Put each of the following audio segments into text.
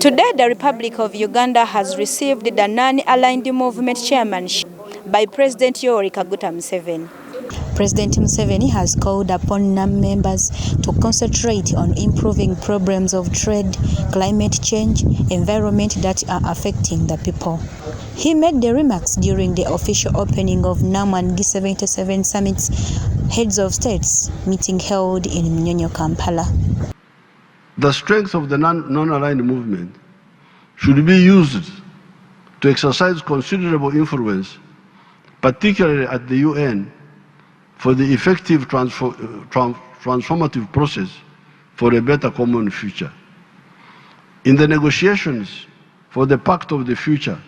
Today, the Republic of Uganda has received the non-aligned movement chairmanship by President Yoweri Kaguta Museveni. President Museveni has called upon NAM members to concentrate on improving problems of trade, climate change, environment that are affecting the people. He made the remarks during the official opening of NAM and G77 Summit's Heads of States meeting held in Mnyonyo, Kampala. The strength of the non-aligned movement should be used to exercise considerable influence, particularly at the UN, for the effective transformative process for a better common future. In the negotiations for the Pact of the Future,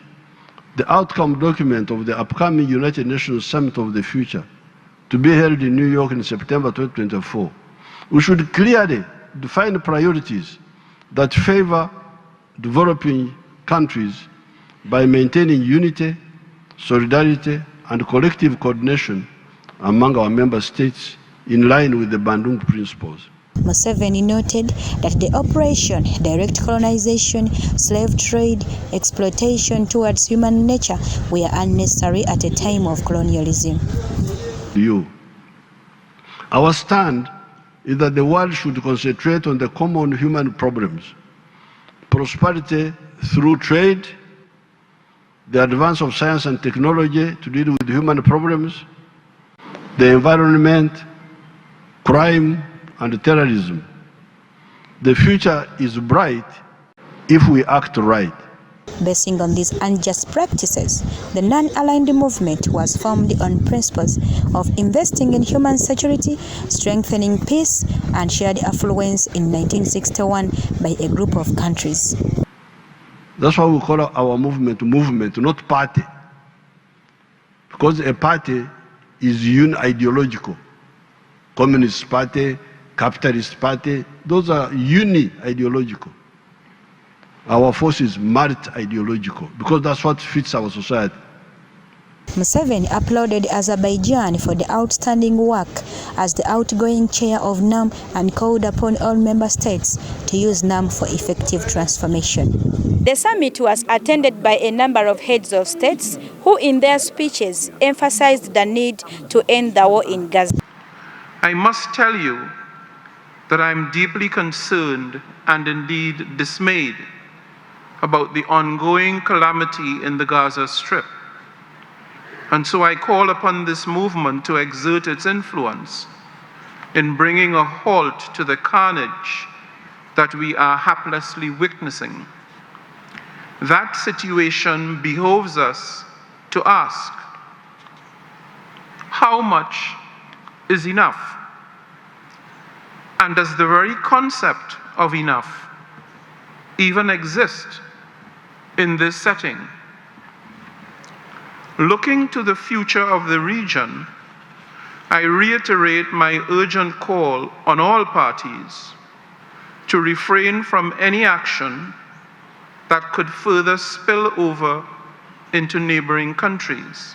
the outcome document of the upcoming United Nations Summit of the Future, to be held in New York in September 2024, we should clearly define priorities that favor developing countries by maintaining unity, solidarity, and collective coordination among our member states in line with the Bandung principles. Museveni noted that the operation, direct colonization, slave trade, exploitation towards human nature were unnecessary at a time of colonialism. Our stand is that the world should concentrate on the common human problems: prosperity through trade, the advance of science and technology to deal with human problems, the environment, crime, and terrorism. The future is bright if we act right. Basing on these unjust practices, the non-aligned movement was formed on principles of investing in human security, strengthening peace, and shared affluence in 1961 by a group of countries. That's why we call our movement, not party. Because a party is uni-ideological. Communist party, capitalist party, those are uni-ideological. Our force is multi-ideological because that's what fits our society. Museveni applauded Azerbaijan for the outstanding work as the outgoing chair of NAM and called upon all member states to use NAM for effective transformation. The summit was attended by a number of heads of states who in their speeches emphasized the need to end the war in Gaza. I must tell you that I'm deeply concerned and indeed dismayed about the ongoing calamity in the Gaza Strip. And so I call upon this movement to exert its influence in bringing a halt to the carnage that we are haplessly witnessing. That situation behoves us to ask, how much is enough? And does the very concept of enough even exist in this setting? Looking to the future of the region, I reiterate my urgent call on all parties to refrain from any action that could further spill over into neighboring countries.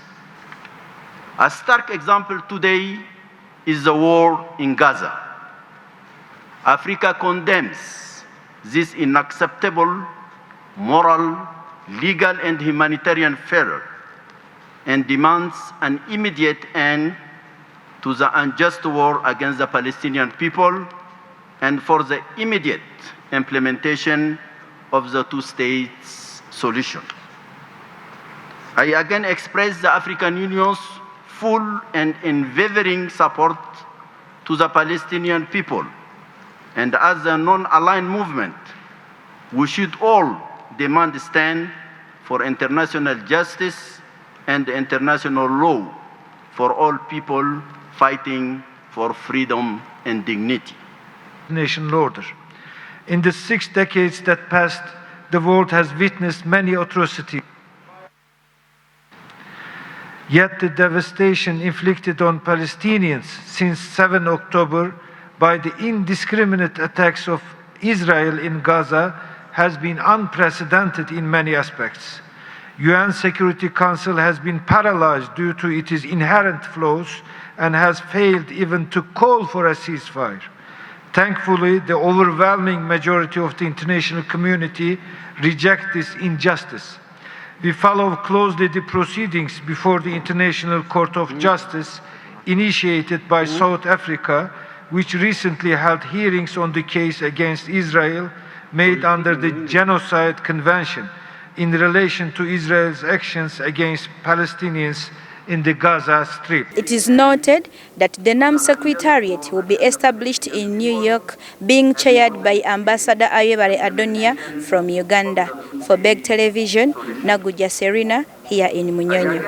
A stark example today is the war in Gaza. Africa condemns this unacceptable moral, legal, and humanitarian failure and demands an immediate end to the unjust war against the Palestinian people and for the immediate implementation of the two-state solution. I again express the African Union's full and unwavering support to the Palestinian people, and as a non-aligned movement, we should all demand a stand for international justice and international law for all people fighting for freedom and dignity. National order. In the 6 decades that passed, the world has witnessed many atrocities. Yet the devastation inflicted on Palestinians since 7 October by the indiscriminate attacks of Israel in Gaza has been unprecedented in many aspects. UN Security Council has been paralyzed due to its inherent flaws and has failed even to call for a ceasefire. Thankfully, the overwhelming majority of the international community reject this injustice. We follow closely the proceedings before the International Court of Justice initiated by South Africa, which recently held hearings on the case against Israel made under the Genocide Convention in relation to Israel's actions against Palestinians in the Gaza Strip. It is noted that the NAM Secretariat will be established in New York, being chaired by Ambassador Yoweri Kaguta from Uganda. For Beg Television, Naguja Serena here in Munyonyo.